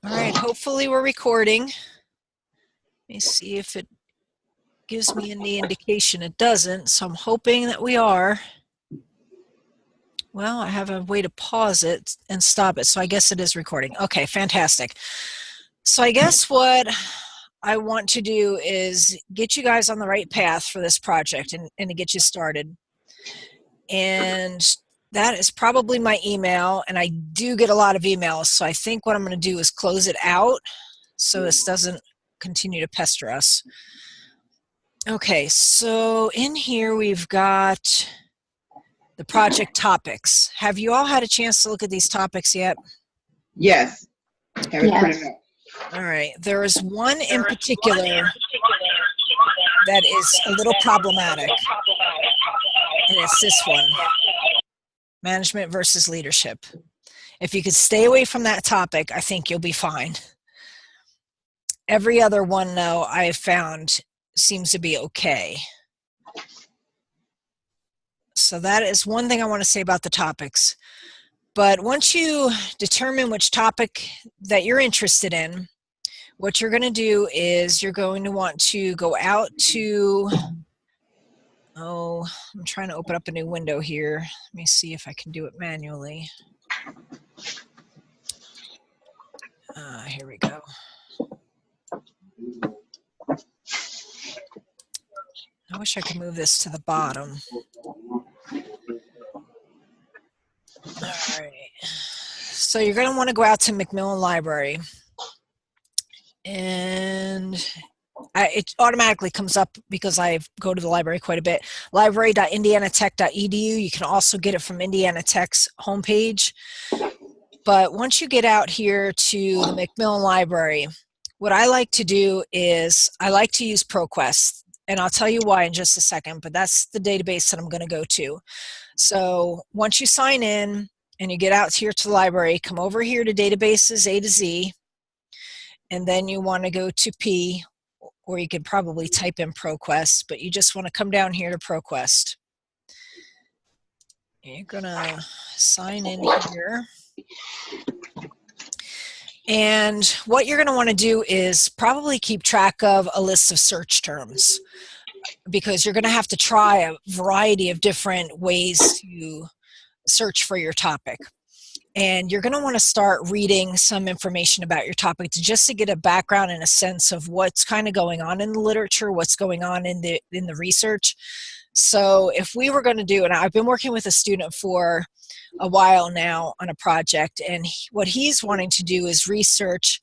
All right, hopefully we're recording. Let me see if it gives me any indication. It doesn't, so I'm hoping that we are. Well, I have a way to pause it and stop it, so I guess it is recording. Okay, fantastic. So I guess what I want to do is get you guys on the right path for this project and to get you started. And that is probably my email, and I do get a lot of emails, so I think what I'm going to do is close it out so this doesn't continue to pester us. Okay, so in here we've got the project topics. Have you all had a chance to look at these topics yet? Yes. Have it printed Yes. out. All right, there is one in particular that is a little problematic, and it's this one, management versus leadership. If you could stay away from that topic, I think you'll be fine. Every other one, though, I have found seems to be okay. So that is one thing I want to say about the topics. But once you determine which topic that you're interested in, what you're going to do is you're going to want to go out to, I'm trying to open up a new window here. Let me see if I can do it manually. Here we go. I wish I could move this to the bottom. All right. So you're going to want to go out to Macmillan Library. And it automatically comes up because I go to the library quite a bit. Library.indianatech.edu. You can also get it from Indiana Tech's homepage. But once you get out here to the Macmillan Library, what I like to do is I like to use ProQuest. And I'll tell you why in just a second, but that's the database that I'm going to go to. So once you sign in and you get out here to the library, come over here to databases A to Z, and then you want to go to P, or you could probably type in ProQuest, but you just want to come down here to ProQuest. You're going to sign in here. And what you're going to want to do is probably keep track of a list of search terms, because you're going to have to try a variety of different ways to search for your topic. And you're going to want to start reading some information about your topic just to get a background and a sense of what's kind of going on in the literature, what's going on in the research. So if we were going to do, and I've been working with a student for a while now on a project, and what he's wanting to do is research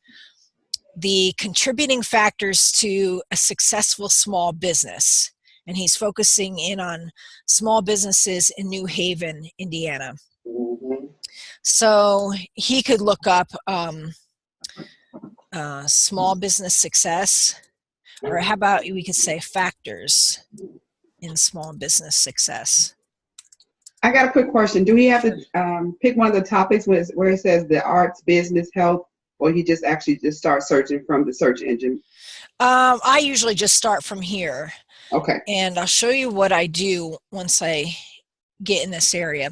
the contributing factors to a successful small business. And he's focusing in on small businesses in New Haven, Indiana. So he could look up small business success, or how about we could say factors in small business success. I got a quick question. Do we have to pick one of the topics where it says the arts, business, health, or he just actually just start searching from the search engine? I usually just start from here. Okay. And I'll show you what I do once I get in this area.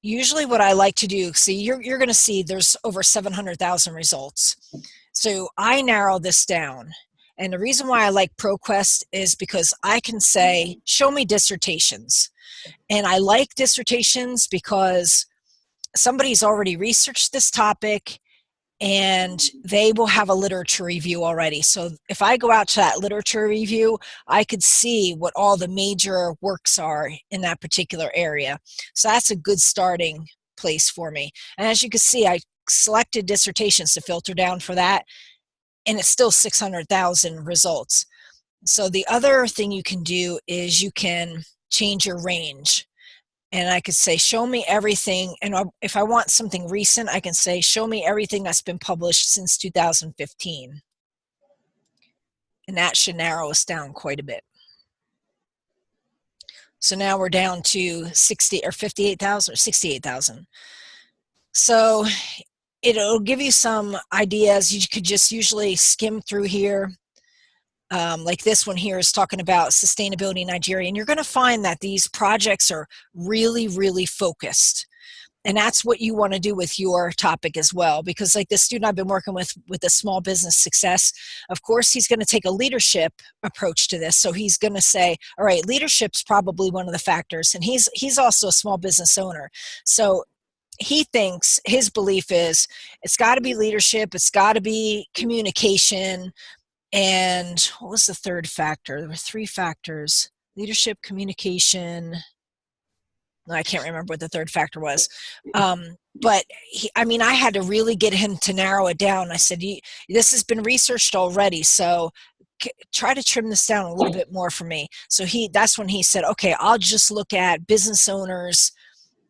Usually what I like to do, see, you're going to see there's over 700,000 results. So I narrow this down. And the reason why I like ProQuest is because I can say, show me dissertations. And I like dissertations because somebody's already researched this topic and they will have a literature review already. So if I go out to that literature review, I could see what all the major works are in that particular area. So that's a good starting place for me. And as you can see, I selected dissertations to filter down for that, and it's still 600,000 results. So the other thing you can do is you can change your range. And I could say, show me everything. And if I want something recent, I can say, show me everything that's been published since 2015. And that should narrow us down quite a bit. So now we're down to 60 or 58,000 or 68,000. So it'll give you some ideas. You could just usually skim through here. Like this one here is talking about sustainability in Nigeria. And you're going to find that these projects are really, really focused. And that's what you want to do with your topic as well. Because like the student I've been working with the small business success, of course, he's going to take a leadership approach to this. So he's going to say, all right, leadership's probably one of the factors. And he's also a small business owner. So he thinks, his belief is, it's got to be leadership, it's got to be communication. And what was the third factor? There were three factors: leadership, communication. I can't remember what the third factor was. But I had to really get him to narrow it down. I said, this has been researched already, so try to trim this down a little bit more for me. So that's when he said, okay, I'll just look at business owners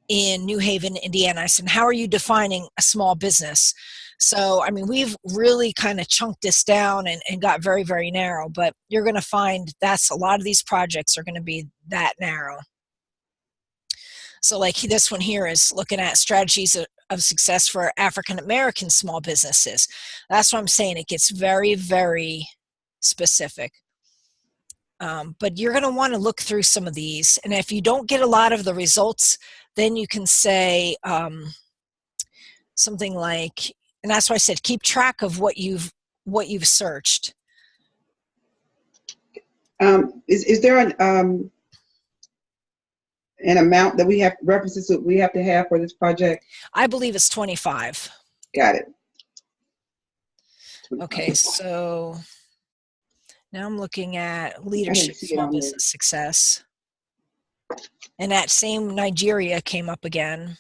in New Haven, Indiana. I said, how are you defining a small business? So, we've really kind of chunked this down and got very, very narrow, but you're going to find that's a lot of these projects are going to be that narrow. So like this one here is looking at strategies of success for African American small businesses. That's what I'm saying. It gets very, very specific. But you're going to want to look through some of these. And if you don't get a lot of the results, then you can say something like, and that's why I said, keep track of what you've searched. Is there an amount that we have, references that we have to have for this project? I believe it's 25. Got it. Okay, so now I'm looking at leadership, small business success. And that same Nigeria came up again.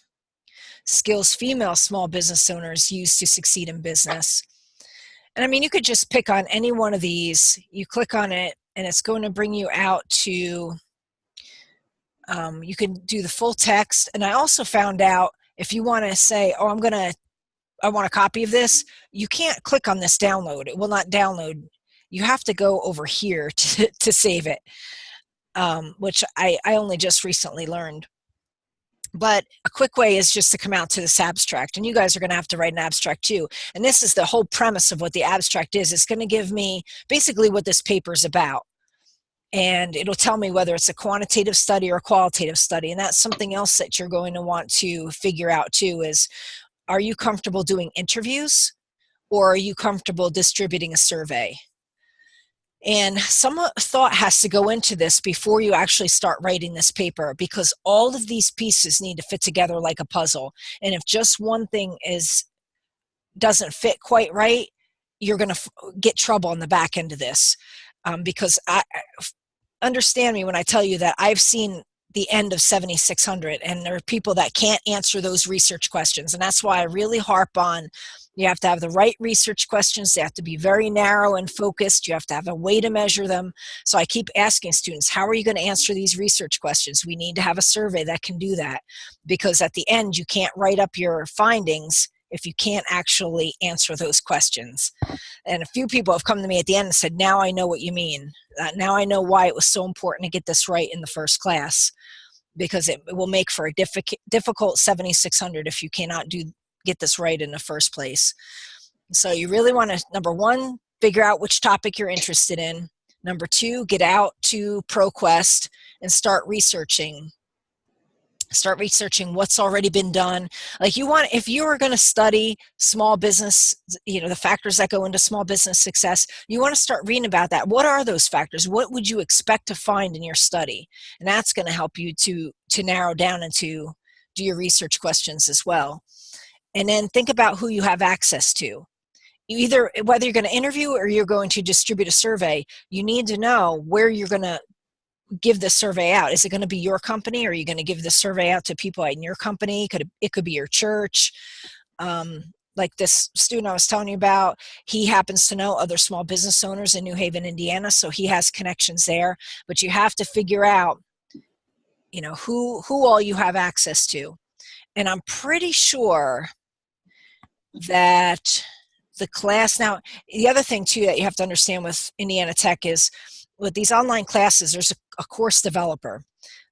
Skills female small business owners use to succeed in business. And you could just pick on any one of these. You click on it, and it's going to bring you out to, you can do the full text. And I also found out if you want to say, oh, I want a copy of this, you can't click on this download. It will not download. You have to go over here to save it, which I only just recently learned. But a quick way is just to come out to this abstract, and you guys are going to have to write an abstract too. And this is the whole premise of what the abstract is. It's going to give me basically what this paper is about. And it'll tell me whether it's a quantitative study or a qualitative study. And that's something else that you're going to want to figure out too is, are you comfortable doing interviews, or are you comfortable distributing a survey? And some thought has to go into this before you actually start writing this paper, because all of these pieces need to fit together like a puzzle. And if just one thing doesn't fit quite right, you're going to get trouble on the back end of this. Because understand me when I tell you that I've seen the end of 7600, and there are people that can't answer those research questions. And that's why I really harp on, you have to have the right research questions. They have to be very narrow and focused. You have to have a way to measure them. So I keep asking students, how are you going to answer these research questions? We need to have a survey that can do that, because at the end, you can't write up your findings if you can't actually answer those questions. And a few people have come to me at the end and said, now I know what you mean. Now I know why it was so important to get this right in the first class, because it will make for a difficult 7600 if you cannot get this right in the first place. So you really want to, number one, figure out which topic you're interested in. Number two, get out to ProQuest and start researching. Start researching what's already been done. Like if you are going to study small business, the factors that go into small business success, you want to start reading about that. What are those factors? What would you expect to find in your study? And that's going to help you to narrow down and to do your research questions as well. And then think about who you have access to. Whether you're going to interview or you're going to distribute a survey, you need to know where you're going to give the survey out. Is it going to be your company, or are you going to give the survey out to people in your company? It could be your church. Like this student I was telling you about, he happens to know other small business owners in New Haven, Indiana, so he has connections there. But you have to figure out, who all you have access to. And I'm pretty sure that the class, now the other thing too that you have to understand with Indiana Tech is, with these online classes, there's a course developer.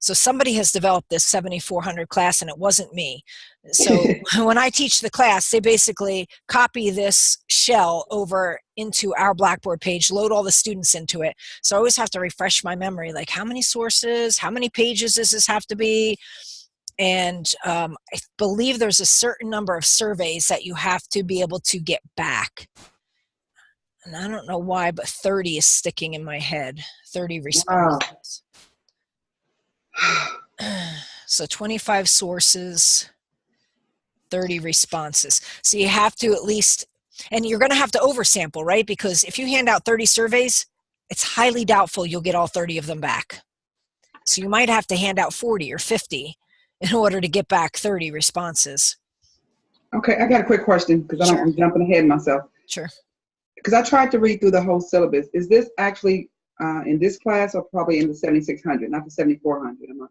So somebody has developed this 7400 class, and it wasn't me. So when I teach the class, they basically copy this shell over into our Blackboard page, load all the students into it. So I always have to refresh my memory, like how many sources, how many pages does this have to be? And I believe there's a certain number of surveys that you have to be able to get back. And I don't know why, but 30 is sticking in my head. 30 Wow. responses. So 25 sources, 30 responses. So you have to at least, and you're going to have to oversample, right? Because if you hand out 30 surveys, it's highly doubtful you'll get all 30 of them back. So you might have to hand out 40 or 50 in order to get back 30 responses. Okay, I got a quick question because Sure. I'm jumping ahead of myself. Sure. Because I tried to read through the whole syllabus. Is this actually in this class or probably in the 7600, not the 7400 a month?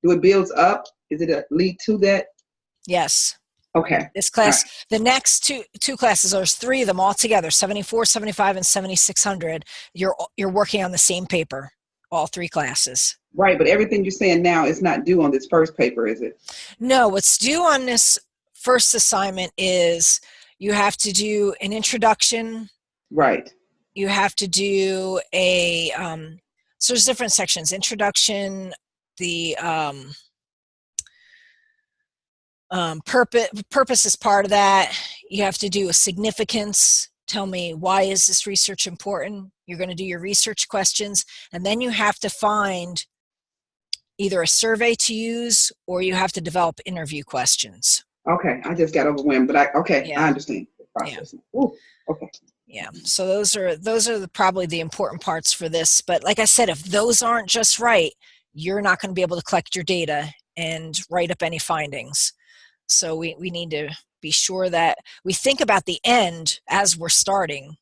Do it builds up? Is it a lead to that? Yes. Okay. This class, right. the next two classes, there's three of them all together, 74, 75, and 7600. You're working on the same paper, all three classes. Right, but everything you're saying now is not due on this first paper, is it? No, what's due on this first assignment is you have to do an introduction. Right. You have to do a, so there's different sections, introduction, the purpose is part of that. You have to do a significance. Tell me, why is this research important? You're going to do your research questions, and then you have to find either a survey to use or you have to develop interview questions. Okay, I just got overwhelmed, but I understand the process. Yeah. Ooh, okay. Yeah, so those are probably the important parts for this. But like I said, if those aren't just right, you're not going to be able to collect your data and write up any findings. So we need to be sure that we think about the end as we're starting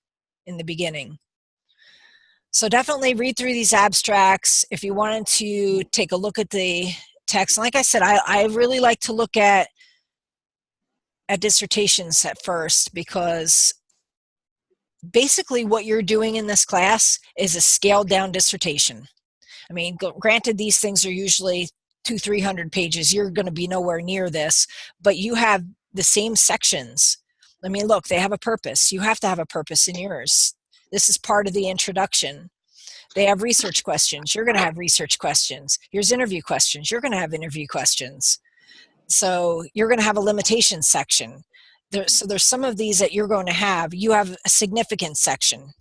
in the beginning. So definitely read through these abstracts. If you wanted to take a look at the text, like I said, I really like to look at dissertations at first, because basically what you're doing in this class is a scaled down dissertation. I mean, granted, these things are usually 200-300 pages. You're going to be nowhere near this, but you have the same sections. I mean, look, they have a purpose. You have to have a purpose in yours. This is part of the introduction. They have research questions. You're going to have research questions. Here's interview questions. You're going to have interview questions. So you're going to have a limitation section. So there's some of these that you're going to have. You have a significance section.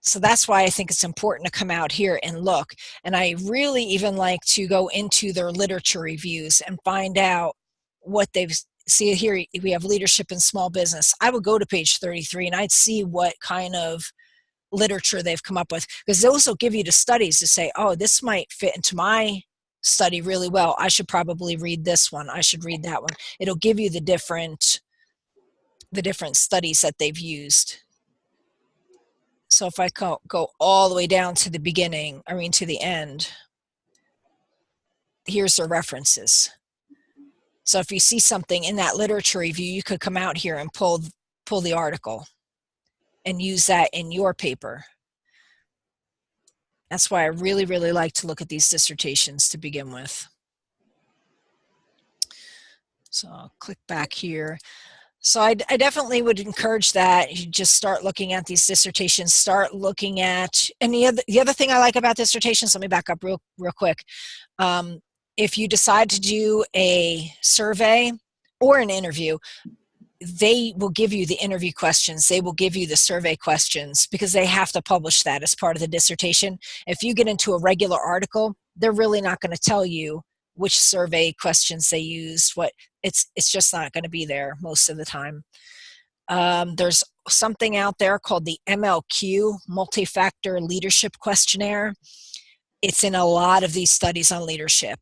So that's why I think it's important to come out here and look. And I really even like to go into their literature reviews and find out what they've see here. We have leadership in small business. I would go to page 33 and I'd see what kind of literature they've come up with, because those will give you the studies to say, oh, this might fit into my study really well. I should probably read this one. I should read that one. It'll give you the different studies that they've used. So if I go all the way down to the beginning, to the end, here's the references. So if you see something in that literature review, you could come out here and pull the article and use that in your paper. That's why I really, really like to look at these dissertations to begin with. So I'll click back here. So I definitely would encourage that you just start looking at these dissertations, start looking at, and the other thing I like about dissertations, let me back up real quick. If you decide to do a survey or an interview, they will give you the interview questions. They will give you the survey questions because they have to publish that as part of the dissertation. If you get into a regular article, they're really not going to tell you which survey questions they used. It's just not going to be there most of the time. There's something out there called the MLQ, Multi-Factor Leadership Questionnaire. It's in a lot of these studies on leadership.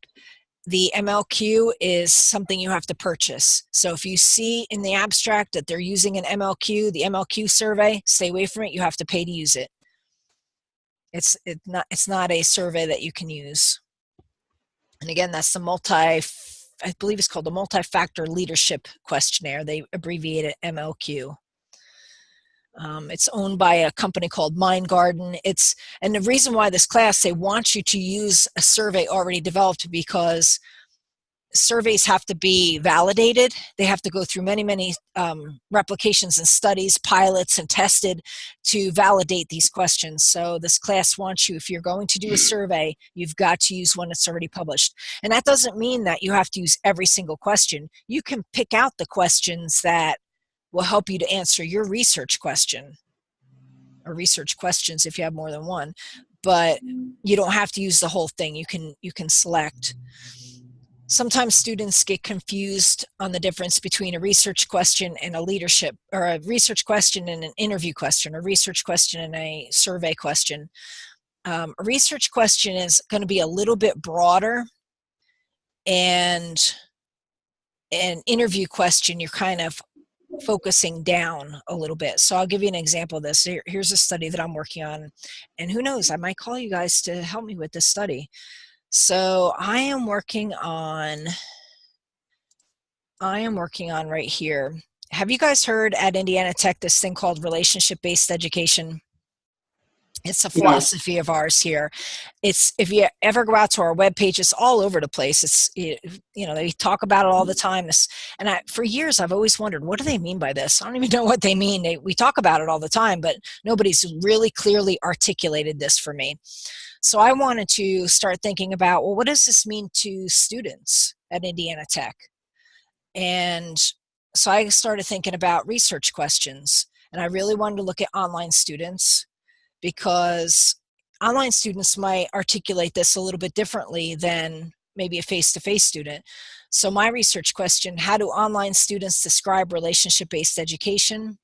The MLQ is something you have to purchase. So if you see in the abstract that they're using an MLQ, the MLQ survey, stay away from it. You have to pay to use it. It's not a survey that you can use. And again, that's I believe it's called the Multi-Factor Leadership Questionnaire. They abbreviate it MLQ. It's owned by a company called Mind Garden. And the reason why this class, they want you to use a survey already developed, because surveys have to be validated. They have to go through many, many replications and studies, pilots, and tested to validate these questions. So this class wants you, if you're going to do a survey, you've got to use one that's already published. And that doesn't mean that you have to use every single question. You can pick out the questions that will help you to answer your research question, or research questions if you have more than one, but you don't have to use the whole thing. You can select. Sometimes students get confused on the difference between a research question and a leadership, or a research question and an interview question, or a research question and a survey question. A research question is going to be a little bit broader, and an interview question, you're kind of focusing down a little bit. So I'll give you an example of this. Here's a study that I'm working on, and who knows, I might call you guys to help me with this study. So I am working on right here. Have you guys heard at Indiana Tech this thing called relationship-based education? It's a Yes. philosophy of ours here. It's, if you ever go out to our webpage, it's all over the place. It's, they talk about it all the time. And for years, I've always wondered, what do they mean by this? I don't even know what they mean. We talk about it all the time, but nobody's really clearly articulated this for me. So I wanted to start thinking about, well, what does this mean to students at Indiana Tech? And so I started thinking about research questions, and I really wanted to look at online students, because online students might articulate this a little bit differently than maybe a face-to-face student. So my research question: how do online students describe relationship-based education?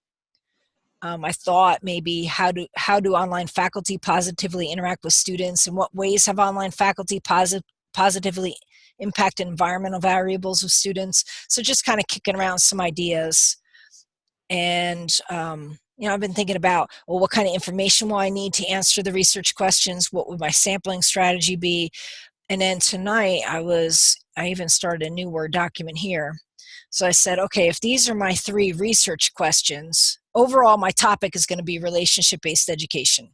I thought maybe how do online faculty positively interact with students? In what ways have online faculty positively impact environmental variables of students? So just kind of kicking around some ideas. And I've been thinking about, well, what kind of information will I need to answer the research questions? What would my sampling strategy be? And then tonight I even started a new Word document here. So I said, okay, if these are my 3 research questions, overall my topic is going to be relationship-based education,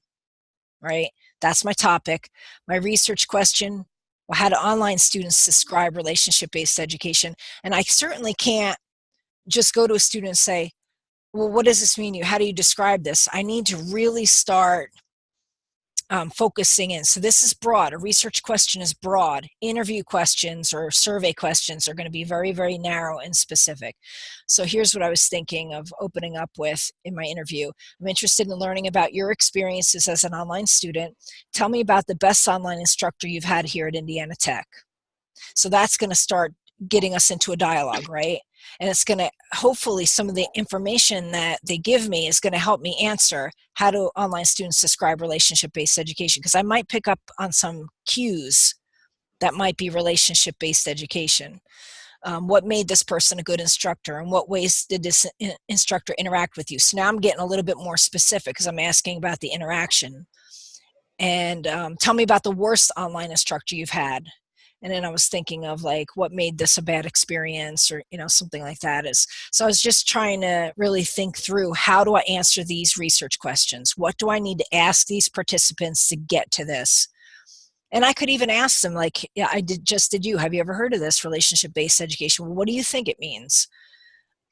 right? That's my topic. My research question: well, how do online students describe relationship-based education? And I certainly can't just go to a student and say, well, what does this mean to you? How do you describe this? I need to really start focusing in. So this is broad. A research question is broad. Interview questions or survey questions are going to be very, very narrow and specific. So here's what I was thinking of opening up with in my interview. I'm interested in learning about your experiences as an online student. Tell me about the best online instructor you've had here at Indiana Tech. So that's going to start getting us into a dialogue, right? And it's going to, hopefully some of the information that they give me is going to help me answer, how do online students describe relationship-based education? Because I might pick up on some cues that might be relationship-based education. What made this person a good instructor? In what ways did this instructor interact with you? So now I'm getting a little bit more specific, because I'm asking about the interaction. And tell me about the worst online instructor you've had. And then I was thinking of, like, what made this a bad experience, or something like that. So I was just trying to really think through, how do I answer these research questions? What do I need to ask these participants to get to this? And I could even ask them, like, yeah, did you, have you ever heard of this relationship-based education? Well, what do you think it means?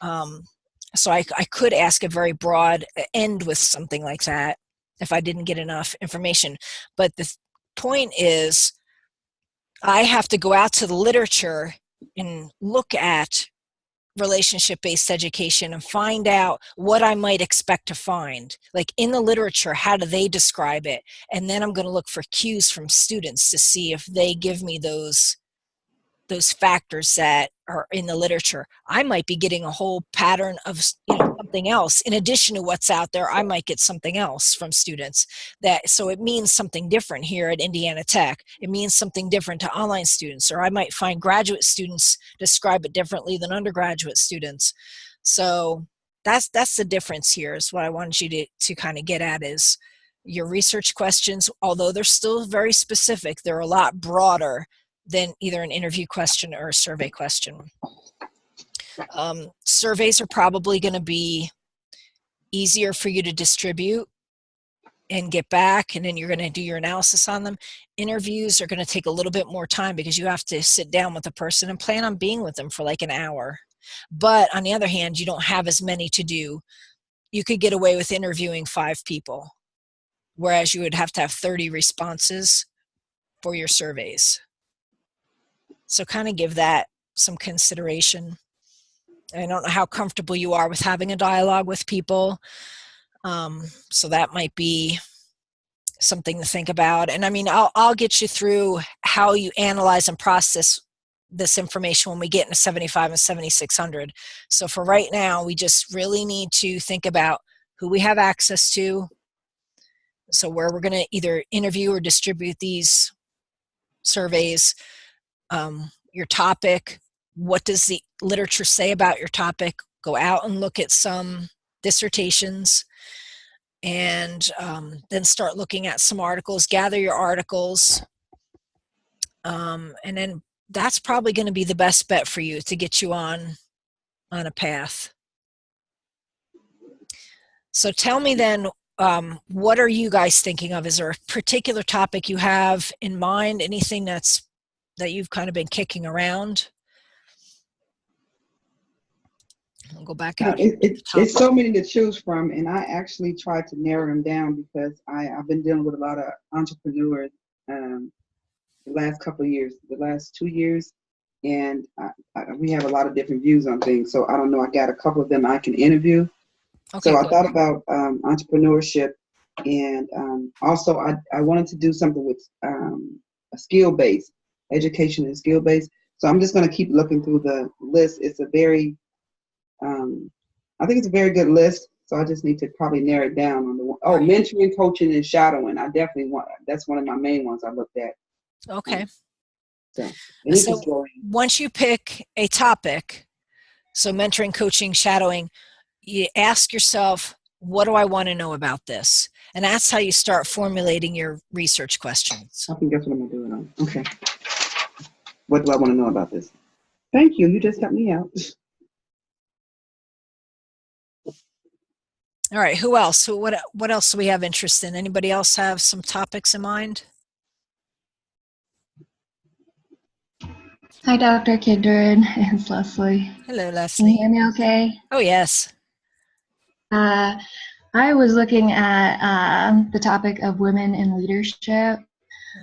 So I could ask a very broad end with something like that if I didn't get enough information. But the point is, I have to go out to the literature and look at relationship-based education and find out what I might expect to find. Like, in the literature, how do they describe it? And then I'm going to look for cues from students to see if they give me those factors that are in the literature. I might be getting a whole pattern of something else in addition to what's out there. I might get something else from students, so it means something different here at Indiana Tech. It means something different to online students, or I might find graduate students describe it differently than undergraduate students. So that's the difference here, is what I wanted you to kind of get at, is your research questions, although they're still very specific, they're a lot broader than either an interview question or a survey question. Surveys are probably going to be easier for you to distribute and get back, and then you're going to do your analysis on them. Interviews are going to take a little bit more time because you have to sit down with the person and plan on being with them for like an hour. But on the other hand, you don't have as many to do. You could get away with interviewing 5 people, whereas you would have to have 30 responses for your surveys. So kind of give that some consideration. I don't know how comfortable you are with having a dialogue with people. So that might be something to think about. And I mean, I'll get you through how you analyze and process this information when we get into 75 and 7600. So for right now, we just really need to think about who we have access to. So where we're going to either interview or distribute these surveys, your topic, what does the literature say about your topic? Go out and look at some dissertations, and then start looking at some articles, gather your articles, and then that's probably going to be the best bet for you to get you on a path. So tell me then, what are you guys thinking of? Is there a particular topic you have in mind? Anything that you've kind of been kicking around? I'll go back out here. It's so many to choose from, and I actually tried to narrow them down because I've been dealing with a lot of entrepreneurs the last couple of years, the last 2 years, and we have a lot of different views on things. So I don't know. I got a couple of them I can interview. Okay, so I good. thought about entrepreneurship, and also I wanted to do something with a skill-based education and skill-based. So I'm just going to keep looking through the list. It's a very I think it's a very good list, so I just need to probably narrow it down on the one. Oh, right. Mentoring, coaching, and shadowing. I definitely want. That's one of my main ones I looked at. Okay. So once you pick a topic, so mentoring, coaching, shadowing, you ask yourself, what do I want to know about this? And that's how you start formulating your research questions. I think that's what I'm going to do it on. Okay. What do I want to know about this? Thank you. You just helped me out. All right, who else? So what else do we have interest in? Anybody else have some topics in mind? Hi, Dr. Kindred. It's Leslie. Hello, Leslie. Can you hear me okay? Oh, yes. I was looking at the topic of women in leadership,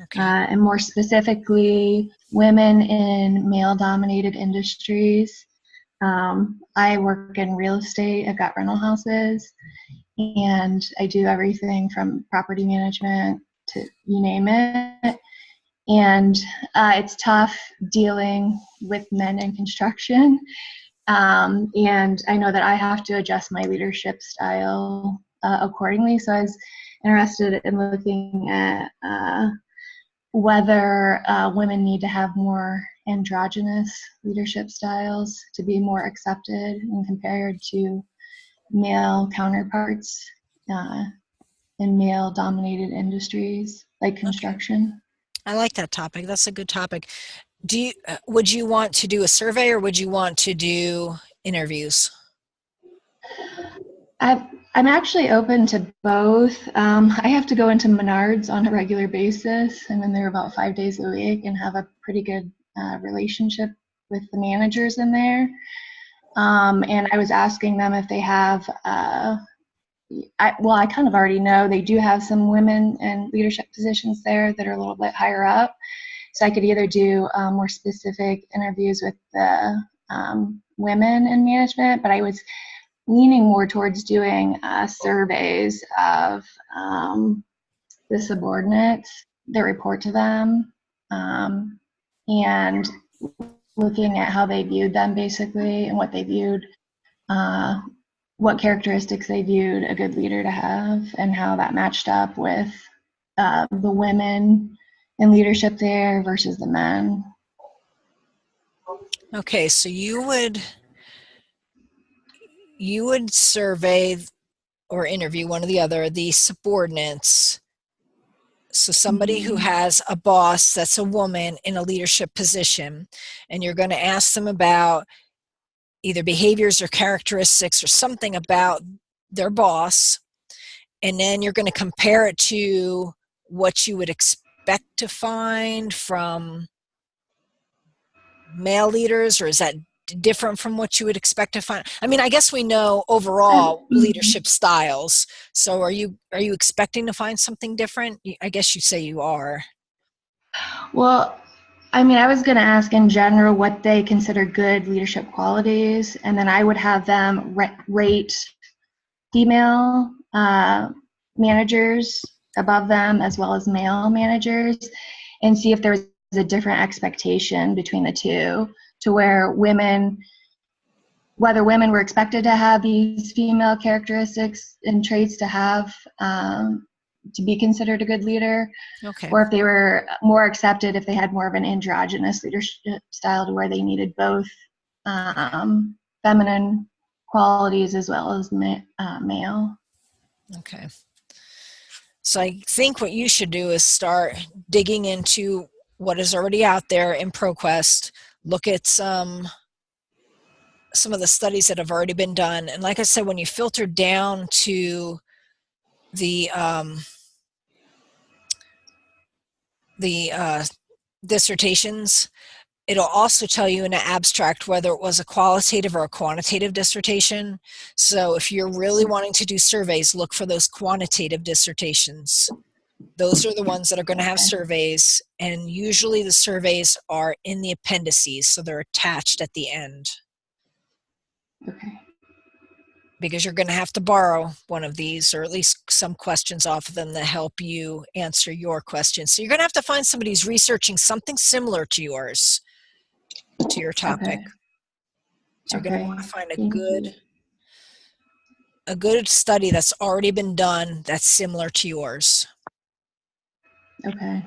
okay. And more specifically, women in male-dominated industries. I work in real estate. I've got rental houses, and I do everything from property management to you name it. And it's tough dealing with men in construction. And I know that I have to adjust my leadership style accordingly. So I was interested in looking at whether women need to have more androgynous leadership styles to be more accepted and compared to male counterparts in male-dominated industries like construction. I like that topic. That's a good topic. Would you want to do a survey or would you want to do interviews? I'm actually open to both. I have to go into Menards on a regular basis. I'm in there about 5 days a week and have a pretty good relationship with the managers in there. And I was asking them if they have, I kind of already know they do have some women in leadership positions there that are a little bit higher up. So I could either do more specific interviews with the women in management, but I was leaning more towards doing surveys of the subordinates that report to them, and looking at how they viewed them basically and what they viewed, what characteristics they viewed a good leader to have and how that matched up with the women in leadership there versus the men. Okay, so you would survey or interview, one or the other, the subordinates. So somebody who has a boss that's a woman in a leadership position, and you're going to ask them about either behaviors or characteristics or something about their boss, and then you're going to compare it to what you would expect to find from male leaders, or is that different from what you would expect to find? I mean, I guess we know overall leadership styles. So are you expecting to find something different? I guess you say you are. Well, I mean, I was going to ask in general what they consider good leadership qualities, and then I would have them rate female managers above them as well as male managers, and see if there was a different expectation between the two, to where whether women were expected to have these female characteristics and traits to have to be considered a good leader, Okay. or if they were more accepted if they had more of an androgynous leadership style, to where they needed both feminine qualities as well as male. Okay. So I think what you should do is start digging into what is already out there in ProQuest. Look at some of the studies that have already been done. And like I said, when you filter down to the dissertations, it'll also tell you in an abstract whether it was a qualitative or a quantitative dissertation. So if you're really wanting to do surveys, look for those quantitative dissertations. Those are the ones that are going to have surveys, and usually the surveys are in the appendices, so they're attached at the end. Okay. Because you're going to have to borrow one of these, or at least some questions off of them, to help you answer your questions. So you're going to have to find somebody who's researching something similar to yours, to your topic. Okay. So you're going to want to find Thank a good study that's already been done that's similar to yours. Okay.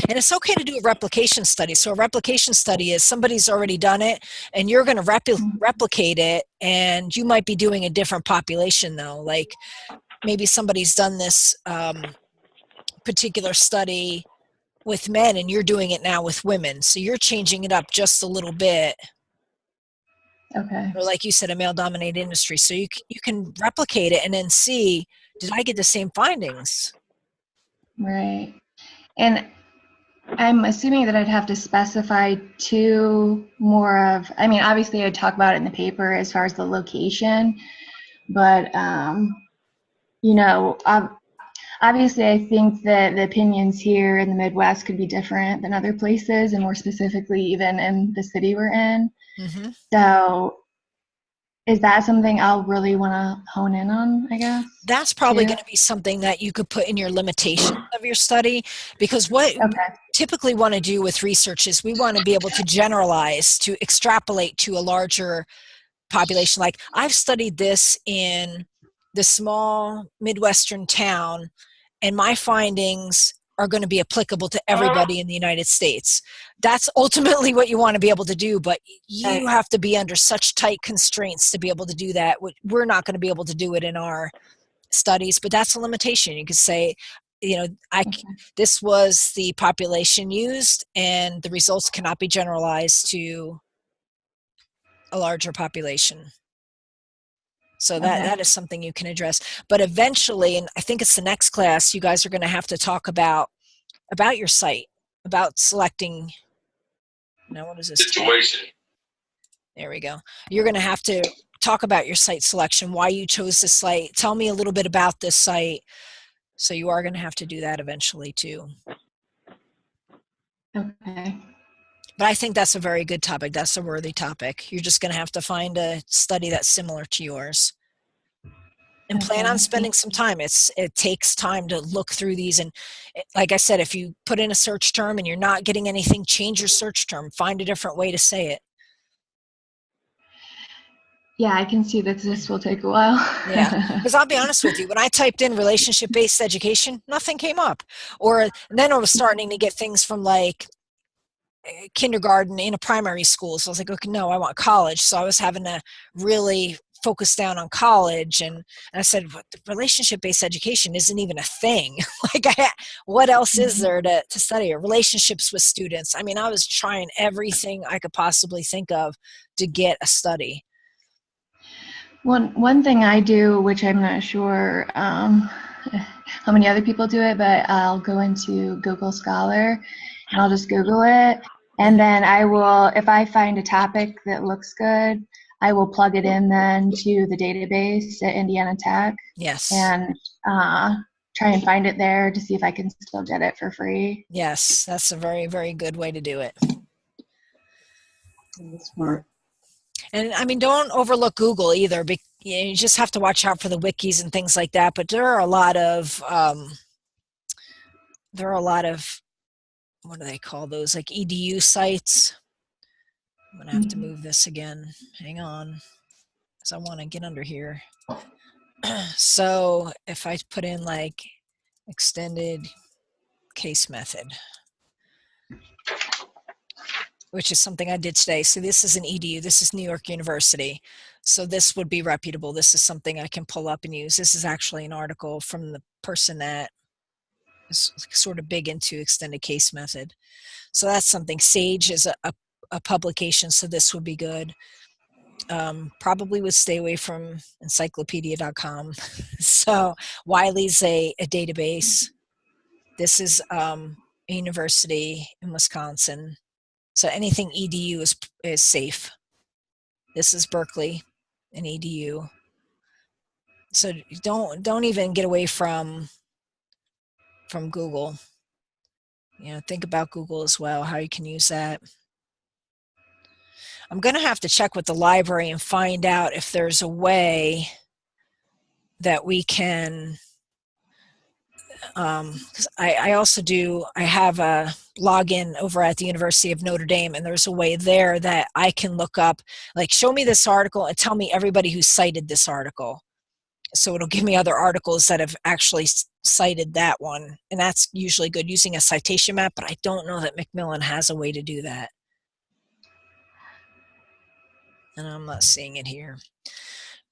And it's okay to do a replication study. So a replication study is somebody's already done it, and you're going to replicate it, and you might be doing a different population though. Like maybe somebody's done this particular study with men, and you're doing it now with women. So you're changing it up just a little bit. Okay. Or like you said, a male-dominated industry. So you can replicate it and then see, did I get the same findings? Right. And I'm assuming that I'd have to specify two more of, I mean, obviously I'd talk about it in the paper as far as the location, but, you know, obviously I think that the opinions here in the Midwest could be different than other places, and more specifically even in the city we're in. Mm-hmm. So is that something I'll really want to hone in on, I guess? That's probably going to be something that you could put in your limitations of your study, because what we typically want to do with research is we want to be able to generalize, to extrapolate to a larger population. Like I've studied this in the small Midwestern town, and my findings are going to be applicable to everybody in the United States. That's ultimately what you want to be able to do, but you have to be under such tight constraints to be able to do that. We're not going to be able to do it in our studies, but that's a limitation. You could say, you know, this was the population used, and the results cannot be generalized to a larger population. So that is something you can address. But eventually, and I think it's the next class, you guys are going to have to talk about your site, about selecting. Now, what is this situation? There we go. You're going to have to talk about your site selection, why you chose this site. Tell me a little bit about this site. So you are going to have to do that eventually too. Okay. But I think that's a very good topic. That's a worthy topic. You're just going to have to find a study that's similar to yours. And plan on spending some time. It takes time to look through these. And like I said, if you put in a search term and you're not getting anything, change your search term. Find a different way to say it. Yeah, I can see that this will take a while. Yeah, because I'll be honest with you, when I typed in relationship-based education, nothing came up. Or then I was starting to get things from like kindergarten in a primary school. So I was like, okay, no, I want college. So I was having to really focus down on college. And I said, relationship-based education isn't even a thing. Like, what else is there to study? Or relationships with students. I mean, I was trying everything I could possibly think of to get a study. One thing I do, which I'm not sure how many other people do it, but I'll go into Google Scholar and I'll just Google it. And then I will, if I find a topic that looks good, I will plug it in then to the database at Indiana Tech Yes. and try and find it there to see if I can still get it for free. Yes, that's a very, very good way to do it. That's smart. And I mean, don't overlook Google either. You just have to watch out for the wikis and things like that. But there are a lot of what do they call those? Like EDU sites. I'm gonna have to move this again. Hang on, because I want to get under here. So if I put in like extended case method, which is something I did today. So this is an EDU. This is New York University. So this would be reputable. This is something I can pull up and use. This is actually an article from the person that is sort of big into extended case method. So that's something. Sage is a publication, so this would be good. Probably would stay away from encyclopedia.com. So Wiley's a database. This is a university in Wisconsin. So anything EDU is safe. This is Berkeley, an EDU. So don't even get away from Google. You know, think about Google as well, how you can use that. I'm going to have to check with the library and find out if there's a way that we can, because I also I have a login over at the University of Notre Dame, and there's a way there that I can look up, like, show me this article and tell me everybody who cited this article. So it'll give me other articles that have actually cited that one, and that's usually good using a citation map, but I don't know that Macmillan has a way to do that. And I'm not seeing it here.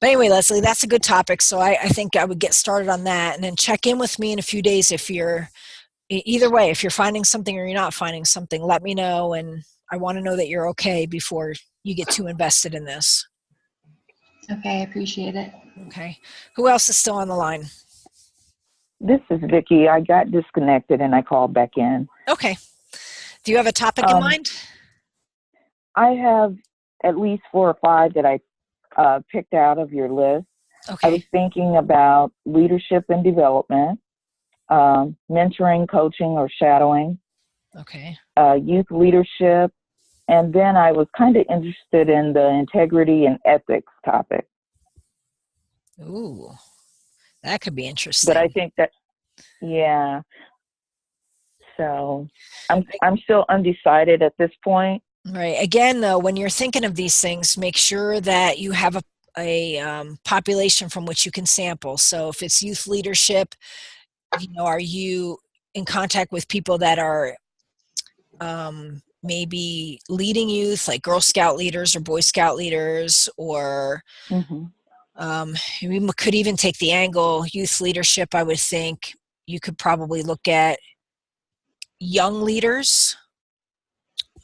But anyway, Leslie, that's a good topic. So I think I would get started on that, and then check in with me in a few days if you're, either way, if you're finding something or you're not finding something, let me know. And I want to know that you're okay before you get too invested in this. Okay, I appreciate it. Okay. Who else is still on the line? This is Vicki. I got disconnected and I called back in. Okay. Do you have a topic in mind? I have at least 4 or 5 that I picked out of your list. Okay. I was thinking about leadership and development, mentoring, coaching, or shadowing, Okay. Youth leadership, and then I was kind of interested in the integrity and ethics topic. Ooh, that could be interesting. But I think that, yeah. So I'm still undecided at this point. Right. Again, though, when you're thinking of these things, make sure that you have a population from which you can sample. So if it's youth leadership, are you in contact with people that are maybe leading youth, like Girl Scout leaders or Boy Scout leaders, or we could even take the angle youth leadership. I would think you could probably look at young leaders.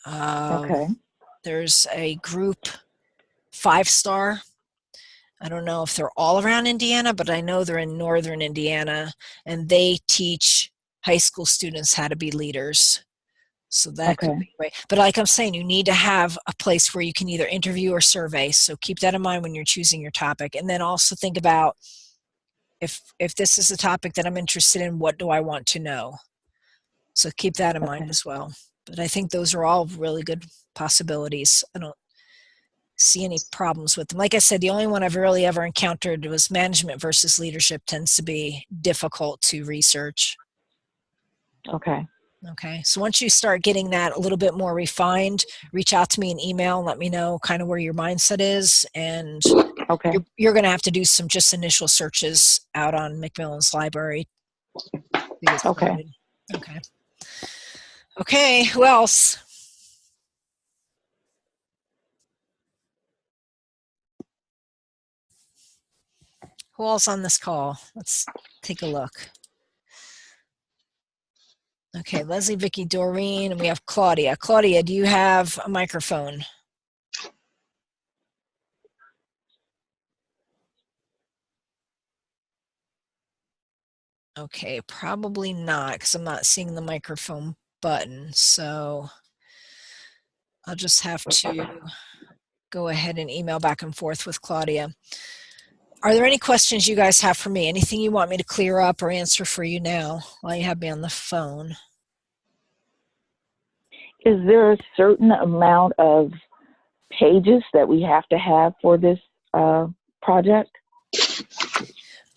Okay. There's a group, 5 Star. I don't know if they're all around Indiana, but I know they're in northern Indiana, and they teach high school students how to be leaders. So that could be right. But like I'm saying, you need to have a place where you can either interview or survey. So keep that in mind when you're choosing your topic. And then also think about, if this is a topic that I'm interested in, what do I want to know? So keep that in mind as well. But I think those are all really good possibilities. I don't see any problems with them. Like I said, the only one I've really ever encountered was management versus leadership tends to be difficult to research. Okay. Okay. So once you start getting that a little bit more refined, reach out to me in email and let me know kind of where your mindset is. And you're going to have to do some just initial searches out on Macmillan's library. Okay. Okay. Okay. Who else? Who else on this call? Let's take a look. Okay, Leslie, Vicki, Doreen, and we have Claudia. Claudia, do you have a microphone? Okay, probably not because I'm not seeing the microphone button. So I'll just have to go ahead and email back and forth with Claudia. Are there any questions you guys have for me? Anything you want me to clear up or answer for you now while you have me on the phone? Is there a certain amount of pages that we have to have for this project?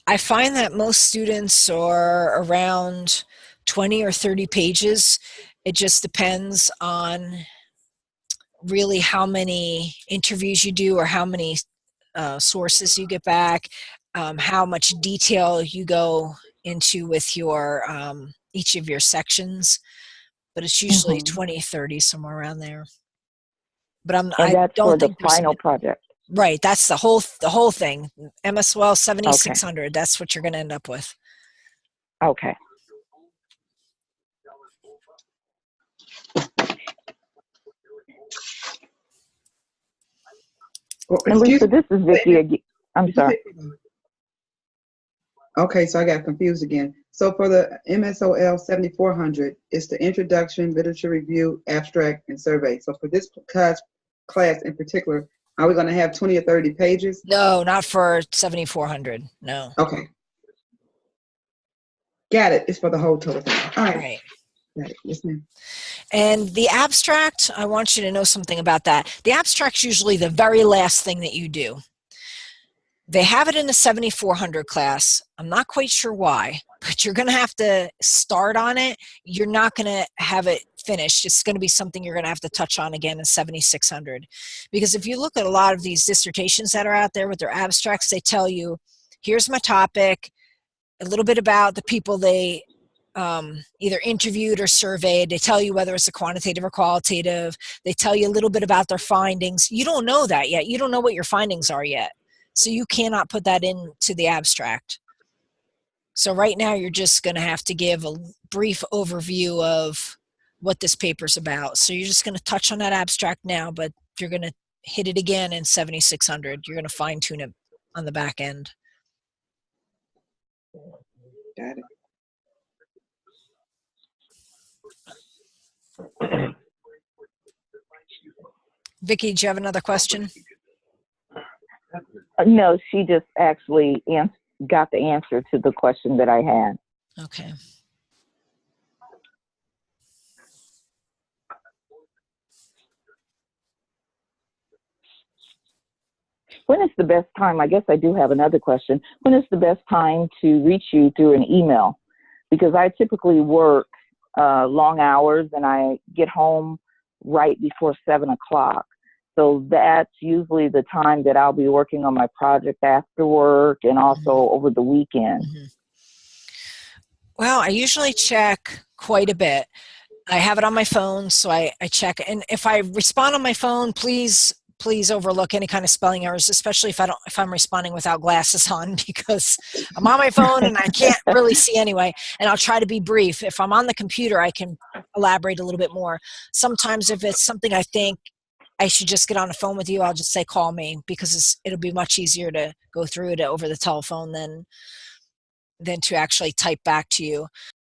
I find that most students are around 20 or 30 pages. It just depends on really how many interviews you do or how many sources you get back, how much detail you go into with your each of your sections. But it's usually 20, 30, somewhere around there. But And I that's for don't the think there's final project. right. That's the whole thing. MSOL Okay. 7600. That's what you're going to end up with. Okay. Well, And excuse Lisa, me. this is Vicki again. I'm sorry. Okay, so I got confused again. So for the MSOL 7400, it's the introduction, literature review, abstract, and survey. So for this class in particular, are we going to have 20 or 30 pages? No, not for 7400. No. Okay. Got it. It's for the whole total thing. All right. Right. Got it. Yes, ma'am. And the abstract, I want you to know something about that. The abstract's usually the very last thing that you do. They have it in the 7400 class. I'm not quite sure why, but you're going to have to start on it. You're not going to have it finished. It's going to be something you're going to have to touch on again in 7600. Because if you look at a lot of these dissertations that are out there with their abstracts, they tell you, here's my topic, a little bit about the people they either interviewed or surveyed. They tell you whether it's a quantitative or qualitative. They tell you a little bit about their findings. You don't know that yet. You don't know what your findings are yet. So you cannot put that into the abstract. So right now you're just going to have to give a brief overview of what this paper's about. So you're just going to touch on that abstract now, but you're going to hit it again in 7600. You're going to fine tune it on the back end. Got it. Vicki, do you have another question? No, she just actually got the answer to the question that I had. Okay. When is the best time? I guess I do have another question. When is the best time to reach you through an email? Because I typically work long hours and I get home right before 7 o'clock. So that's usually the time that I'll be working on my project after work and also over the weekend. Well, I usually check quite a bit. I have it on my phone, so I check. And if I respond on my phone, please overlook any kind of spelling errors, especially if I'm responding without glasses on, because I'm on my phone and I can't really see anyway. And I'll try to be brief. If I'm on the computer, I can elaborate a little bit more. Sometimes if it's something I think I should just get on the phone with you, I'll just say call me, because it'll be much easier to go through it over the telephone than to actually type back to you.